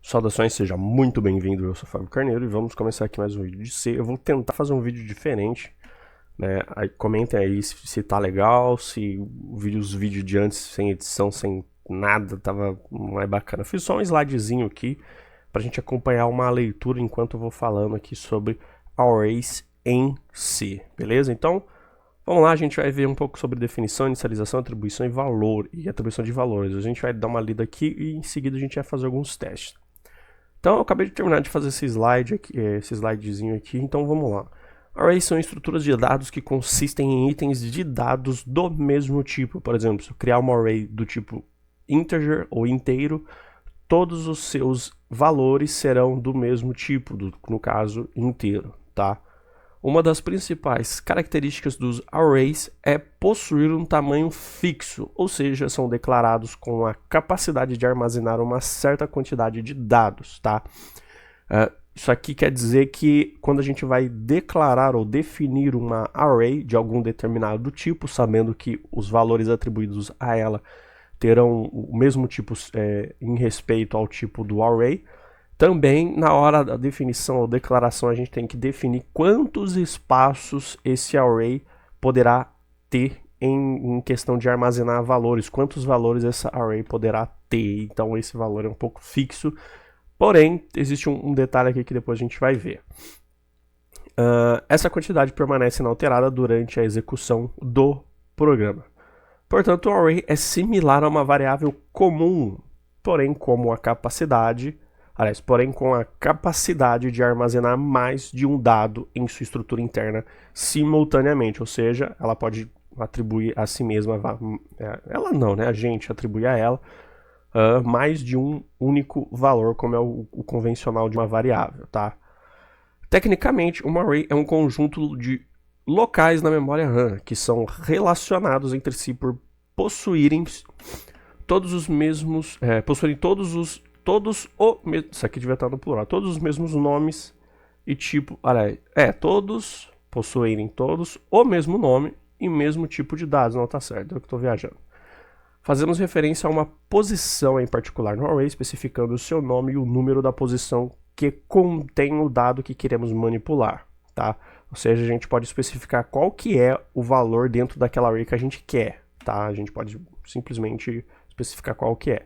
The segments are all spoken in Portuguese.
Saudações, seja muito bem-vindo, eu sou Fábio Carneiro e vamos começar aqui mais um vídeo de C. Eu vou tentar fazer um vídeo diferente, né? Aí comentem aí se tá legal, se os vídeos de antes, sem edição, sem nada, tava mais bacana. Fiz só um slidezinho aqui pra gente acompanhar uma leitura enquanto eu vou falando aqui sobre arrays em C, beleza? Então, vamos lá, a gente vai ver um pouco sobre definição, inicialização, atribuição e valor, e atribuição de valores. A gente vai dar uma lida aqui e em seguida a gente vai fazer alguns testes. Então eu acabei de terminar de fazer esse slide aqui, esse slidezinho aqui, então vamos lá. Arrays são estruturas de dados que consistem em itens de dados do mesmo tipo. Por exemplo, se eu criar uma array do tipo integer ou inteiro, todos os seus valores serão do mesmo tipo, no caso inteiro, tá? Uma das principais características dos arrays é possuir um tamanho fixo, ou seja, são declarados com a capacidade de armazenar uma certa quantidade de dados, tá? Isso aqui quer dizer que quando a gente vai declarar ou definir uma array de algum determinado tipo, sabendo que os valores atribuídos a ela terão o mesmo tipo em respeito ao tipo do array, também, na hora da definição ou declaração, a gente tem que definir quantos espaços esse array poderá ter em questão de armazenar valores, quantos valores essa array poderá ter. Então, esse valor é um pouco fixo, porém, existe um detalhe aqui que depois a gente vai ver. Essa quantidade permanece inalterada durante a execução do programa. Portanto, o array é similar a uma variável comum, porém, com a capacidade de armazenar mais de um dado em sua estrutura interna simultaneamente, ou seja, ela pode atribuir a si mesma, ela não, né? A gente atribui a ela mais de um único valor, como é o convencional de uma variável, tá? Tecnicamente, uma array é um conjunto de locais na memória RAM que são relacionados entre si por possuírem todos os mesmos, isso aqui devia estar no plural, todos os mesmos nomes e tipo, todos possuírem todos o mesmo nome e mesmo tipo de dados, não tá certo, eu que estou viajando. Fazemos referência a uma posição em particular no array, especificando o seu nome e o número da posição que contém o dado que queremos manipular, tá? Ou seja, a gente pode especificar qual que é o valor dentro daquela array que a gente quer, tá? A gente pode simplesmente especificar qual que é.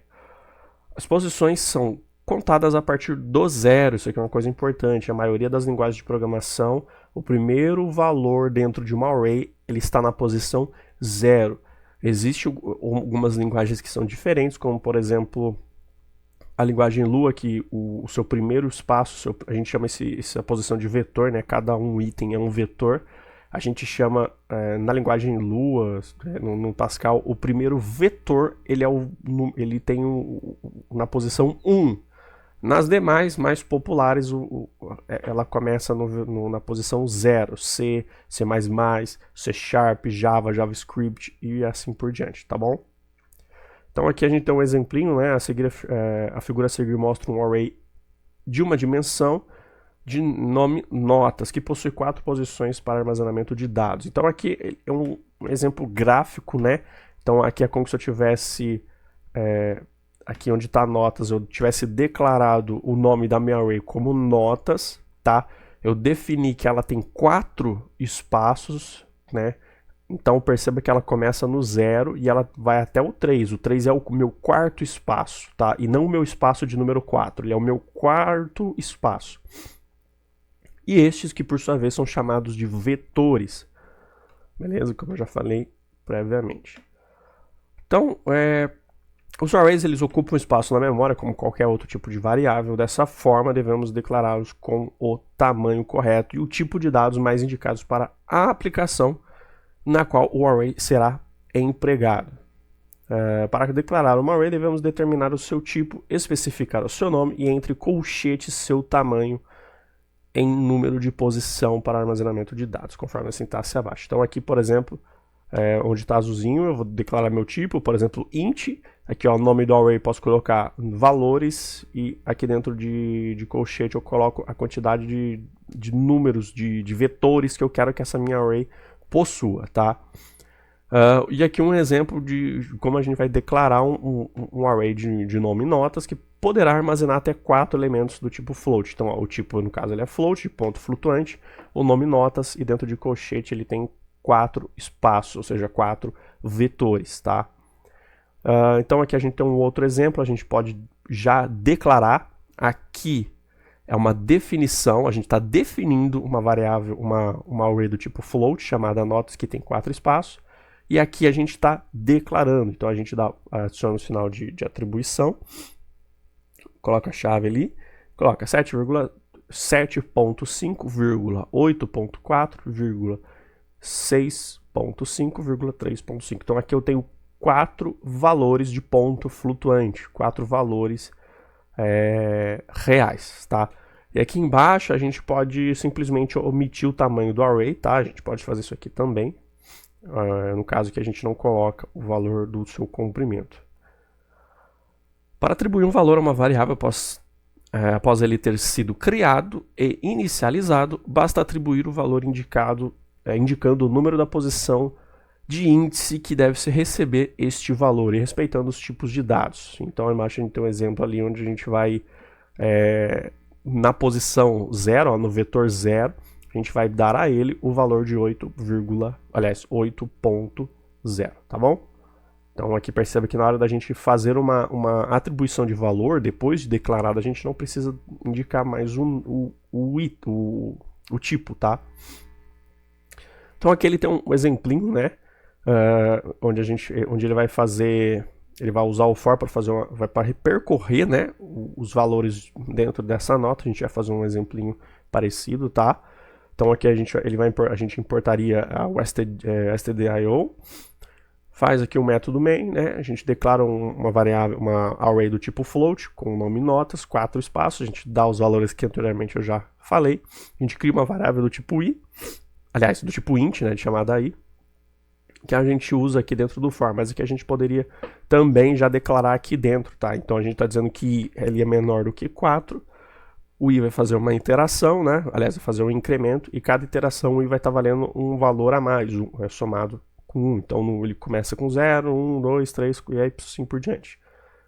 As posições são contadas a partir do zero, isso aqui é uma coisa importante. A maioria das linguagens de programação, o primeiro valor dentro de uma array, ele está na posição 0. Existem algumas linguagens que são diferentes, como por exemplo, a linguagem Lua, que o seu primeiro espaço, a gente chama essa posição de vetor, né? Cada um item é um vetor. A gente chama, na linguagem Lua, no Pascal, o primeiro vetor, ele tem na posição 1. Nas demais, mais populares, ela começa na posição 0. C, C++, C Sharp, Java, JavaScript e assim por diante, tá bom? Então aqui a gente tem um exemplinho, né? A figura a seguir mostra um array de uma dimensão, de nome notas, que possui 4 posições para armazenamento de dados. Então aqui é um exemplo gráfico, né? Então aqui é como se eu tivesse, aqui onde está notas, eu tivesse declarado o nome da minha array como notas, tá? Eu defini que ela tem 4 espaços, né? Então perceba que ela começa no 0 e ela vai até o 3. O 3 é o meu quarto espaço, tá? E não o meu espaço de número 4, ele é o meu quarto espaço. E estes que por sua vez são chamados de vetores, beleza? Como eu já falei previamente. Então, os arrays eles ocupam espaço na memória como qualquer outro tipo de variável. Dessa forma, devemos declará-los com o tamanho correto e o tipo de dados mais indicados para a aplicação na qual o array será empregado. Para declarar uma array, devemos determinar o seu tipo, especificar o seu nome e entre colchetes seu tamanho em número de posição para armazenamento de dados, conforme a sintaxe abaixo. Então aqui, por exemplo, onde está azulzinho, eu vou declarar meu tipo, por exemplo, int. Aqui, ó, o nome do array posso colocar valores e aqui dentro de colchete eu coloco a quantidade de números, de vetores que eu quero que essa minha array possua, tá? E aqui um exemplo de como a gente vai declarar um array de nome notas, que poderá armazenar até 4 elementos do tipo float. Então, ó, o tipo, no caso, ele é float, ponto flutuante, o nome notas, e dentro de colchete ele tem 4 espaços, ou seja, 4 vetores, tá? Então aqui a gente tem um outro exemplo, a gente pode já declarar, aqui é uma definição, a gente está definindo uma variável, uma array do tipo float, chamada notas, que tem 4 espaços, e aqui a gente está declarando, então a gente adiciona o sinal de atribuição, coloca a chave ali, coloca 7,7.5,8.4,6.5,3.5. Então aqui eu tenho 4 valores de ponto flutuante, 4 valores reais, tá? E aqui embaixo a gente pode simplesmente omitir o tamanho do array, tá? A gente pode fazer isso aqui também, no caso que a gente não coloca o valor do seu comprimento. Para atribuir um valor a uma variável após ele ter sido criado e inicializado, basta atribuir o valor indicando o número da posição de índice que deve se receber este valor e respeitando os tipos de dados. Então, embaixo a gente tem um exemplo ali onde a gente vai na posição 0, ó, no vetor 0, a gente vai dar a ele o valor de 8.0, tá bom? Então aqui perceba que na hora da gente fazer uma atribuição de valor, depois de declarado, a gente não precisa indicar mais o tipo, tá? Então aqui ele tem um exemplinho, né? Onde ele vai fazer, ele vai usar o for para fazer para percorrer, né, os valores dentro dessa nota. A gente vai fazer um exemplinho parecido, tá? Então aqui a gente importaria o stdio, faz aqui o método main, né? A gente declara uma variável, uma array do tipo float com o nome notas, 4 espaços. A gente dá os valores que anteriormente eu já falei. A gente cria uma variável do tipo i, aliás, do tipo int, né, de chamada i, que a gente usa aqui dentro do for, mas que a gente poderia também já declarar aqui dentro, tá? Então a gente está dizendo que ele é menor do que 4, o i vai fazer uma iteração, né? Aliás, vai fazer um incremento, e cada iteração o i vai estar valendo um valor a mais, somado com 1. Então ele começa com 0, 1, 2, 3, e aí assim por diante.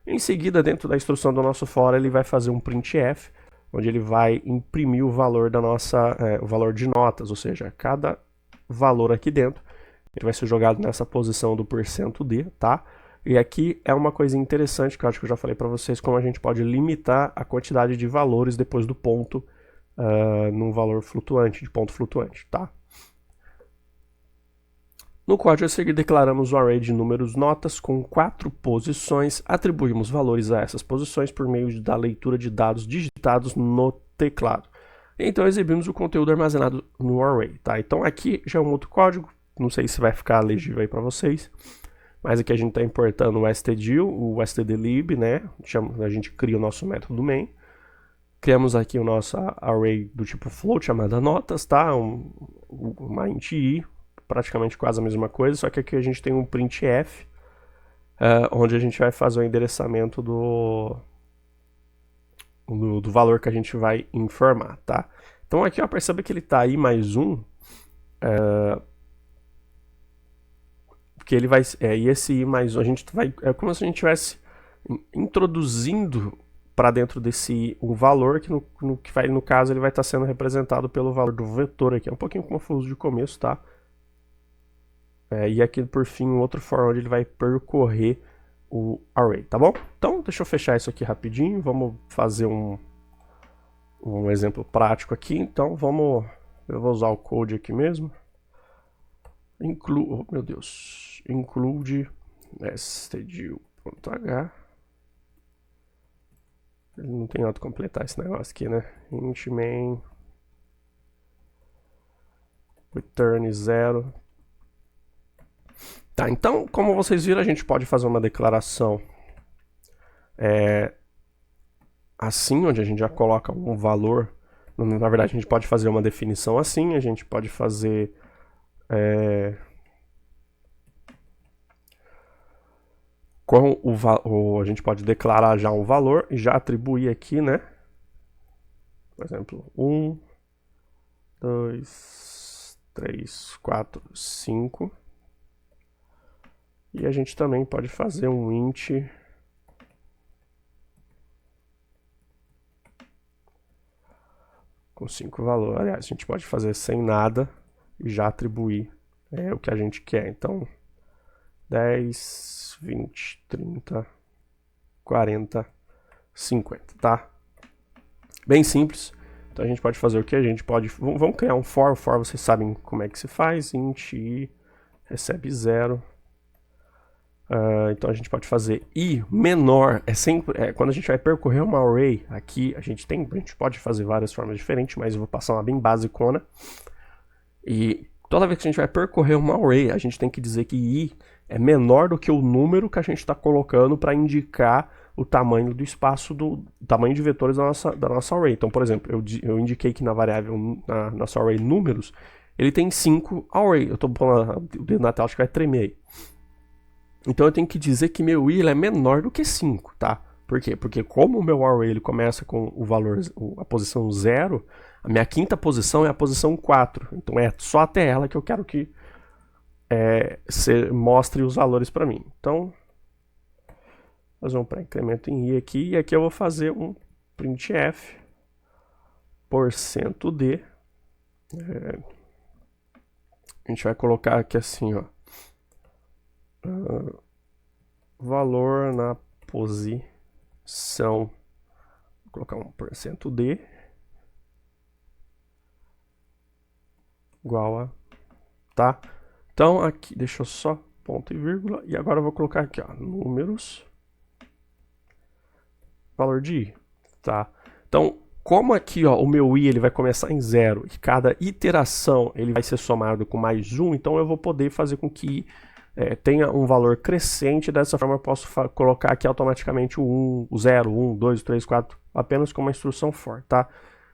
Em seguida, dentro da instrução do nosso for, ele vai fazer um printf, onde ele vai imprimir o valor o valor de notas, ou seja, cada valor aqui dentro ele vai ser jogado nessa posição do %d, tá? E aqui é uma coisa interessante que eu acho que eu já falei para vocês, como a gente pode limitar a quantidade de valores depois do ponto num valor flutuante, de ponto flutuante, tá? No código a seguir declaramos o array de números notas com 4 posições, atribuímos valores a essas posições por meio da leitura de dados digitados no teclado. Então exibimos o conteúdo armazenado no array, tá? Então aqui já é um outro código, não sei se vai ficar legível aí para vocês, mas aqui a gente está importando o stdio, o stdlib, né? A gente cria o nosso método main, criamos aqui o nosso array do tipo float chamada notas, tá? Uma int i, praticamente quase a mesma coisa, só que aqui a gente tem um printf, onde a gente vai fazer o endereçamento do valor que a gente vai informar, tá? Então aqui, ó, percebe que ele tá aí mais um, porque ele vai, e esse i mais um, a gente vai, é como se a gente estivesse introduzindo para dentro desse um valor que no caso ele vai estar sendo representado pelo valor do vetor aqui. É um pouquinho confuso de começo, tá? E aqui por fim um outro for onde ele vai percorrer o array, tá bom? Então deixa eu fechar isso aqui rapidinho, vamos fazer um exemplo prático aqui. Então eu vou usar o code aqui mesmo. Oh, meu Deus, include stdio.h. Ele não tem autocompletar esse negócio aqui, né? Int main return 0. Tá, então, como vocês viram, a gente pode fazer uma declaração assim, onde a gente já coloca um valor. Na verdade, a gente pode fazer uma definição assim, a gente pode fazer a gente pode declarar já um valor e já atribuir aqui, né? Por exemplo, 1, 2, 3, 4, 5. E a gente também pode fazer um int com 5 valores. Aliás, a gente pode fazer sem nada e já atribuir o que a gente quer. Então, 10, 20, 30, 40, 50, tá? Bem simples. Então a gente pode fazer o que? A gente pode... Vamos criar um for. O for vocês sabem como é que se faz. Int i recebe 0. Então a gente pode fazer i menor. Quando a gente vai percorrer uma array aqui, a gente pode fazer várias formas diferentes, mas eu vou passar uma bem basicona. E toda vez que a gente vai percorrer uma array, a gente tem que dizer que i é menor do que o número que a gente está colocando para indicar o tamanho do espaço, do tamanho de vetores da nossa array. Então, por exemplo, eu indiquei que na variável, na nossa array números, ele tem 5 array. Eu estou pondo o dedo na tela, acho que vai tremer aí. Então eu tenho que dizer que meu i é menor do que 5, tá? Por quê? Porque como o meu array ele começa com o valor, a posição 0, a minha quinta posição é a posição 4. Então é só até ela que eu quero que você mostre os valores para mim. Então, nós vamos para incremento em i aqui, e aqui eu vou fazer um printf %d. A gente vai colocar aqui assim, ó. Valor na posição, vou colocar um %d igual a, tá? Então aqui, deixa eu só ponto e vírgula, e agora eu vou colocar aqui, ó, números, valor de i, tá? Então, como aqui, ó, o meu i ele vai começar em 0 e cada iteração ele vai ser somado com mais 1, então eu vou poder fazer com que tenha um valor crescente. Dessa forma eu posso colocar aqui automaticamente o 1, o 0, 1, 2, 3, 4, apenas com uma instrução for, tá?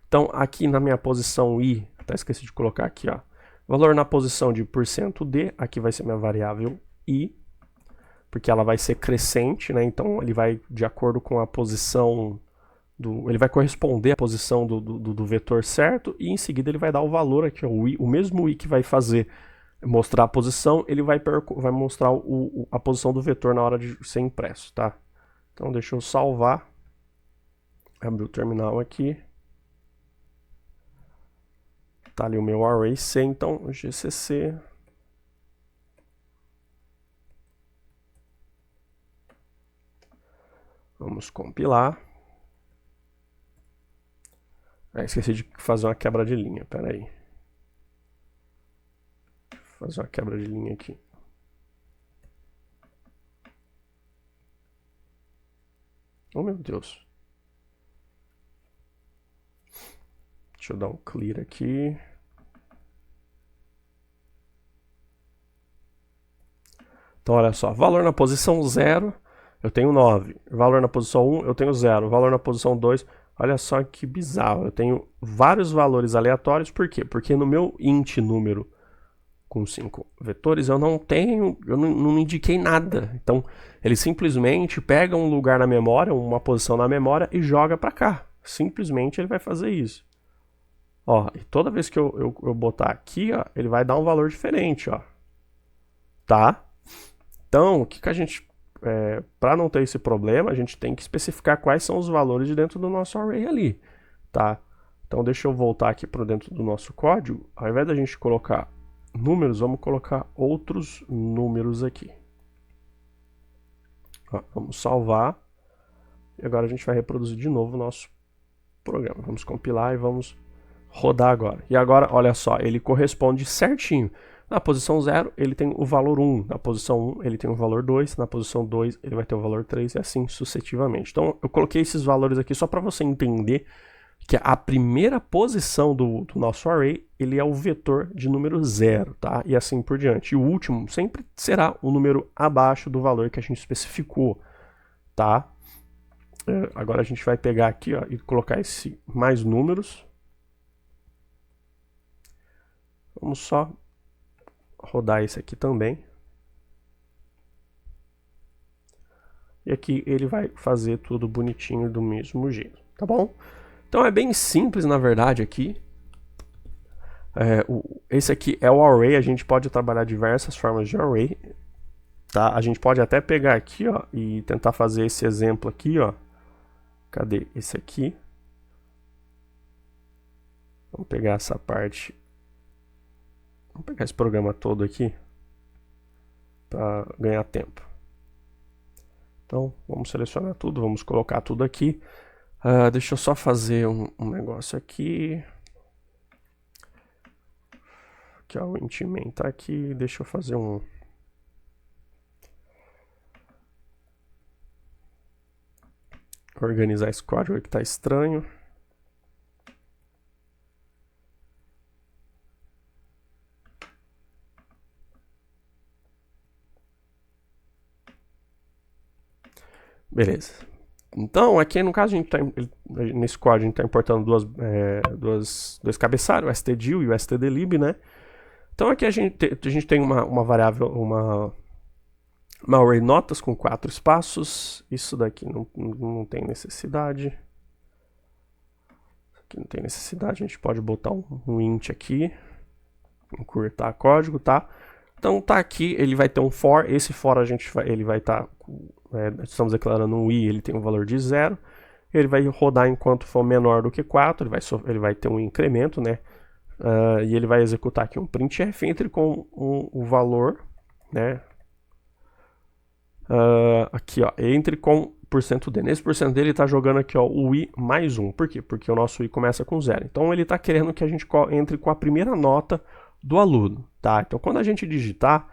Então aqui na minha posição i, até esqueci de colocar aqui, ó, valor na posição de %d, aqui vai ser minha variável i, porque ela vai ser crescente, né? Então ele vai de acordo com a posição ele vai corresponder à posição do vetor certo, e em seguida ele vai dar o valor aqui, ó, o mesmo i que vai mostrar a posição, ele vai mostrar a posição do vetor na hora de ser impresso, tá? Então deixa eu salvar, abrir o terminal aqui, tá ali o meu array C, então gcc vamos compilar. Esqueci de fazer uma quebra de linha, pera aí. Vou fazer uma quebra de linha aqui. Oh meu Deus. Deixa eu dar um clear aqui. Então olha só, valor na posição 0, eu tenho 9. Valor na posição 1, eu tenho 0. Valor na posição 2, olha só que bizarro. Eu tenho vários valores aleatórios, por quê? Porque no meu int número com 5 vetores, eu não indiquei nada. Então, ele simplesmente pega um lugar na memória, uma posição na memória e joga para cá. Simplesmente ele vai fazer isso. Ó, e toda vez que eu botar aqui, ó, ele vai dar um valor diferente, ó. Tá? Então, o que a gente... para não ter esse problema, a gente tem que especificar quais são os valores de dentro do nosso array ali, tá? Então, deixa eu voltar aqui para dentro do nosso código. Ao invés da gente colocar números, vamos colocar outros números aqui. Ó, vamos salvar. E agora a gente vai reproduzir de novo o nosso programa. Vamos compilar e vamos rodar agora. E agora, olha só, ele corresponde certinho. Na posição 0, ele tem o valor 1. Na posição 1, ele tem o valor 2. Na posição 2, ele vai ter o valor 3 e assim sucessivamente. Então, eu coloquei esses valores aqui só para você entender que a primeira posição do nosso array, ele é o vetor de número 0, tá? E assim por diante. E o último sempre será o número abaixo do valor que a gente especificou, tá? Agora a gente vai pegar aqui, ó, e colocar esse mais números. Vamos só rodar esse aqui também. E aqui ele vai fazer tudo bonitinho do mesmo jeito, tá bom? Então é bem simples, na verdade, aqui. Esse aqui é o array, a gente pode trabalhar diversas formas de array, tá? A gente pode até pegar aqui, ó, e tentar fazer esse exemplo aqui, ó. Cadê esse aqui? Vamos pegar essa parte. Vamos pegar esse programa todo aqui para ganhar tempo. Então, vamos selecionar tudo, vamos colocar tudo aqui. Deixa eu só fazer um negócio aqui. Que é o Intmain tá aqui. Deixa eu fazer organizar esse código que tá estranho. Beleza. Então, aqui no caso, nesse código a gente está importando dois cabeçalhos, o stdil e o stdlib, né? Então aqui a gente tem uma variável, uma array notas com 4 espaços. Isso daqui não tem necessidade. Isso aqui não tem necessidade, a gente pode botar um int aqui, encurtar código, tá? Então tá aqui, ele vai ter um for, esse for ele vai estar... estamos declarando um i, ele tem um valor de 0. Ele vai rodar enquanto for menor do que 4, ele vai ter um incremento, né? E ele vai executar aqui um printf, entre com o valor, né? Aqui, ó, entre com %d. Nesse %d ele está jogando aqui, ó, o i mais 1. Por quê? Porque o nosso i começa com 0. Então ele está querendo que a gente entre com a primeira nota do aluno, tá? Então quando a gente digitar,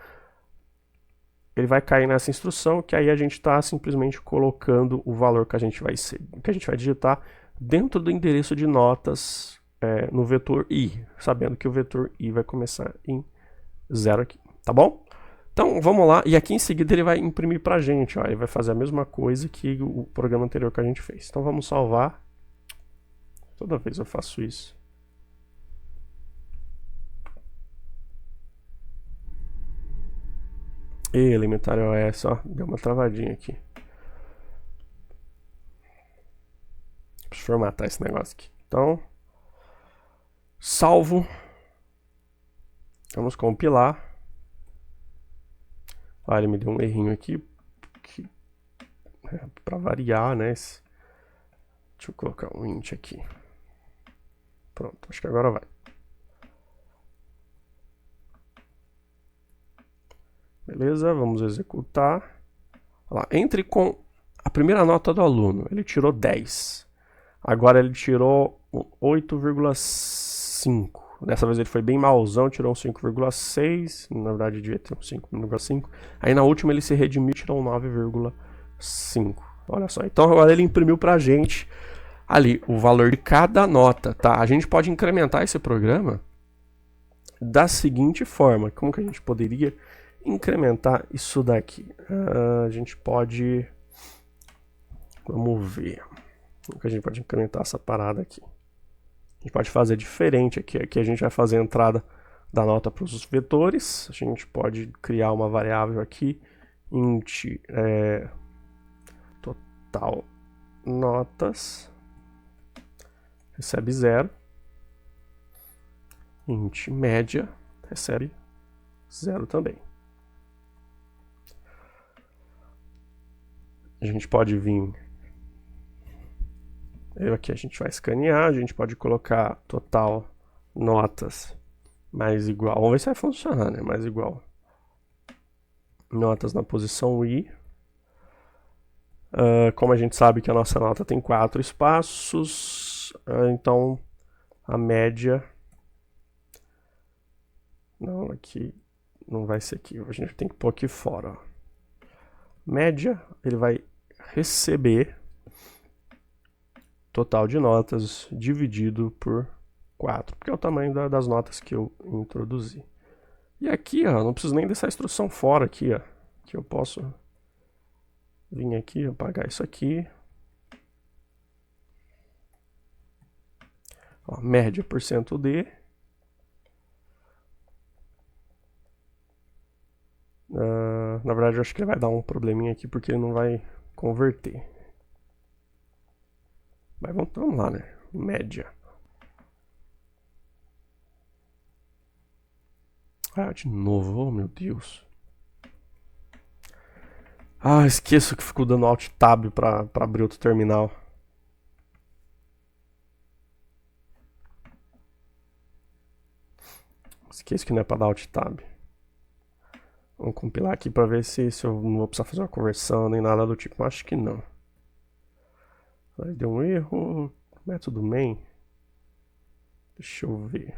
ele vai cair nessa instrução, que aí a gente está simplesmente colocando o valor que a gente vai digitar dentro do endereço de notas no vetor i, sabendo que o vetor i vai começar em 0 aqui, tá bom? Então vamos lá, e aqui em seguida ele vai imprimir pra gente, ó, ele vai fazer a mesma coisa que o programa anterior que a gente fez. Então vamos salvar. Toda vez eu faço isso. E Elementary OS, ó, deu uma travadinha aqui. Preciso formatar esse negócio aqui. Então, salvo. Vamos compilar. Ele me deu um errinho aqui. Para variar, né? Deixa eu colocar um int aqui. Pronto, acho que agora vai. Beleza, vamos executar. Olha lá, entre com a primeira nota do aluno. Ele tirou 10. Agora ele tirou 8,5. Dessa vez ele foi bem malzão, tirou um 5,6. Na verdade devia ter um 5,5. Aí na última ele se redimiu e tirou um 9,5. Olha só, então agora ele imprimiu pra gente ali o valor de cada nota, tá? A gente pode incrementar esse programa da seguinte forma. Como que a gente poderia incrementar isso daqui? A gente pode... Vamos ver. Como que a gente pode incrementar essa parada aqui? A gente pode fazer diferente aqui. Aqui a gente vai fazer a entrada da nota para os vetores. A gente pode criar uma variável aqui, int total notas, recebe 0. Int média, recebe 0 também. A gente pode vir... Aqui a gente vai escanear, a gente pode colocar total notas mais igual. Vamos ver se vai funcionar, né? Mais igual. Notas na posição i. Como a gente sabe que a nossa nota tem 4 espaços, então a média... Não, aqui não vai ser aqui. A gente tem que pôr aqui fora, ó. Média, ele vai receber total de notas dividido por 4, porque é o tamanho das notas que eu introduzi. E aqui, ó, não preciso nem dessa instrução fora aqui, ó, que eu posso vir aqui, apagar isso aqui. Ó, média %d. Na verdade, eu acho que ele vai dar um probleminha aqui, porque ele não vai converter. Mas vamos lá, né? Média. De novo, oh meu Deus. Esqueço que ficou dando Alt Tab pra abrir outro terminal. Esqueci que não é para dar Alt Tab. Vamos compilar aqui para ver se eu não vou precisar fazer uma conversão nem nada do tipo. Acho que não. Aí deu um erro. Método main. Deixa eu ver.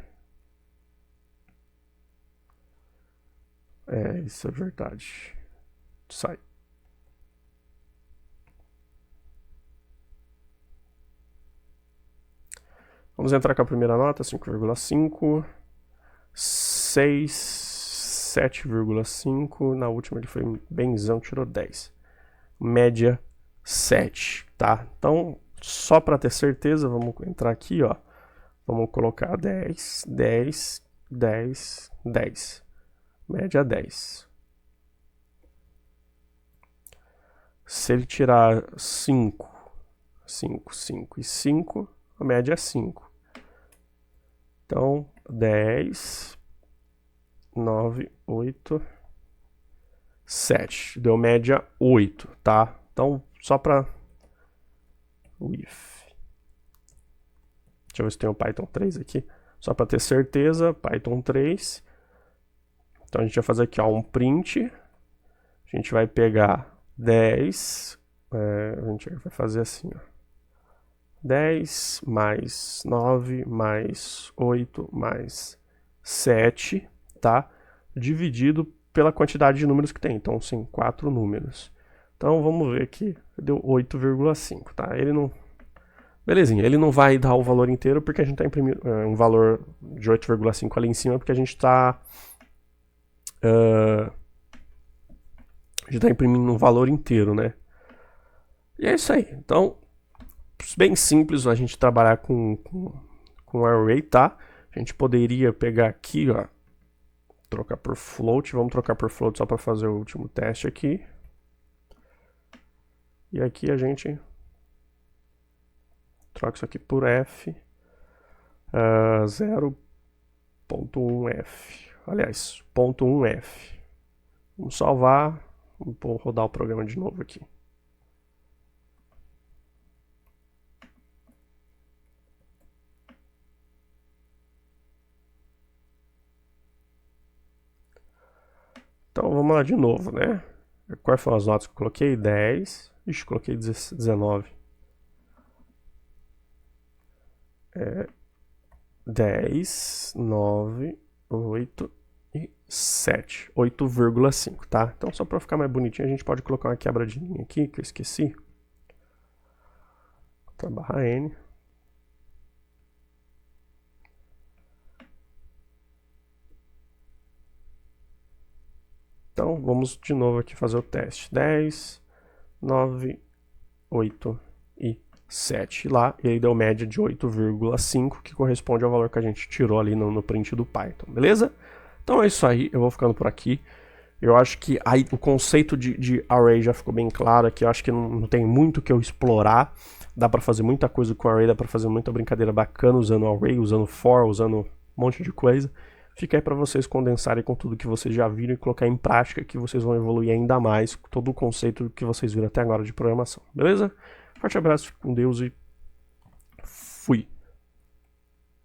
Isso é verdade. Sai. Vamos entrar com a primeira nota, 5,5. 6, 7,5. Na última ele foi benzão, tirou 10. Média 7, tá? Então, só para ter certeza, vamos entrar aqui, ó. Vamos colocar 10, 10, 10, 10. Média 10. Se ele tirar 5, 5, 5 e 5, a média é 5. Então, 10, 9, 8, 7. Deu média 8, tá? Então, só para o if. Deixa eu ver se tem o Python 3 aqui. Só para ter certeza, Python 3. Então, a gente vai fazer aqui, ó, um print. A gente vai pegar 10. A gente vai fazer assim, ó. 10 mais 9 mais 8 mais 7, tá? Dividido pela quantidade de números que tem. Então, sim, 4 números. Então, vamos ver aqui. Deu 8,5, tá? Ele não... Belezinha, ele não vai dar o valor inteiro porque a gente está imprimindo um valor de 8,5 ali em cima porque a gente está... a gente está imprimindo um valor inteiro, né? E é isso aí. Então, bem simples a gente trabalhar com array, tá? A gente poderia pegar aqui, ó, trocar por float. Vamos trocar por float só para fazer o último teste aqui. E aqui a gente troca isso aqui por f, 0.1f. Aliás, 0.1f. Vamos salvar. Vou rodar o programa de novo aqui. Então vamos lá de novo, né? Quais foram as notas que eu coloquei? 10. Ixi, coloquei 19. 10, 9, 8 e 7. 8,5, tá? Então só para ficar mais bonitinho a gente pode colocar uma quebra de linha aqui, que eu esqueci. Então, barra N. Então, vamos de novo aqui fazer o teste. 10, 9, 8 e 7 lá. E aí deu média de 8,5, que corresponde ao valor que a gente tirou ali no print do Python, beleza? Então é isso aí, eu vou ficando por aqui. Eu acho que aí o conceito de array já ficou bem claro aqui. Eu acho que não tem muito que eu explorar. Dá para fazer muita coisa com array, dá para fazer muita brincadeira bacana usando array, usando for, usando um monte de coisa. Fica aí para vocês condensarem com tudo que vocês já viram e colocar em prática, que vocês vão evoluir ainda mais com todo o conceito que vocês viram até agora de programação, beleza? Forte abraço, fique com Deus e fui!